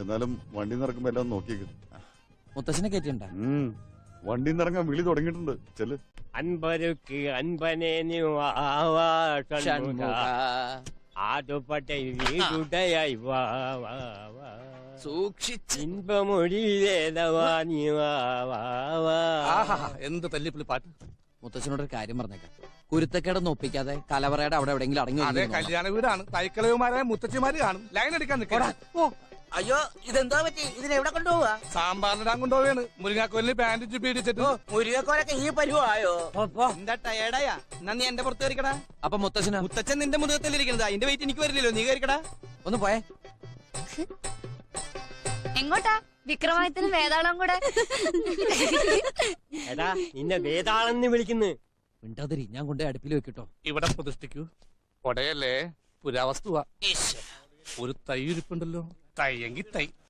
എന്നാലും വണ്ടി നിറക്കുമ്പോ എല്ലാം നോക്കിയേക്ക്. മുത്തച്ഛനെ കയറ്റിണ്ട വണ്ടി നിറങ്ങാൻ വിളി തുടങ്ങിയിട്ടുണ്ട്. ചെല്. അൻപരുക്ക് അൻപനെ ആടുപട്ടെ വീടുടയായി സൂക്ഷിച്ച് ഇൻപമൊഴിയിലേതവാ എന്ത് തല്ലിപ്പുള്ളി പാട്ട്. മുത്തച്ഛനോടൊരു കാര്യം പറഞ്ഞേക്കാം. കുരുത്തക്കേടൊന്നും ഒപ്പിക്കാതെ കലവറയുടെ അവിടെ എവിടെയെങ്കിലും അടങ്ങി അതെ, കല്യാണ വീടാണ്. തൈക്കളവുമാരായ മുത്തച്ഛിമാര് കാണും. ലൈൻ എടുക്കാൻ നിൽക്കടാ. അയ്യോ ഇതെന്താ പറ്റി? ഇതിനെവിടെ കൊണ്ടുപോവാ? സാമ്പാറിനിടാൻ കൊണ്ടുപോവാണ്. മുരിങ്ങാക്കോലിന് പാന്റ് പീഡിച്ചിട്ട്. മുരുകക്കോലൊക്കെ ഈ പരുവായോ? എന്താ ടയേർഡായാ? എന്നാ നീ എന്റെ പുറത്ത് കയറിക്കടാ. അപ്പൊ മുത്തച്ഛന് മുത്തച്ഛൻ നിന്റെ മുഖത്തല്ലിരിക്കണത്. അതിന്റെ വെയിറ്റ് എനിക്ക് വരില്ലല്ലോ. നീ കയറിക്കടാ. ഒന്ന് പോയേ. എങ്ങോട്ടാ? വിക്രമാദിത്യന് വേതാളം കൂടെ. എടാ നിന്നെ വേതാളെന്ന് വിളിക്കുന്നു. മിണ്ടാതിരി, ഞാൻ കൊണ്ടേ അടുപ്പിൽ വെക്കിട്ടോ. ഇവിടെ പ്രതിഷ്ഠിക്കൂ. കൊടയല്ലേ, പുരാവസ്തുവാ. ഒരു തൈ ഇരിപ്പുണ്ടല്ലോ. തൈയെങ്കി തൈ.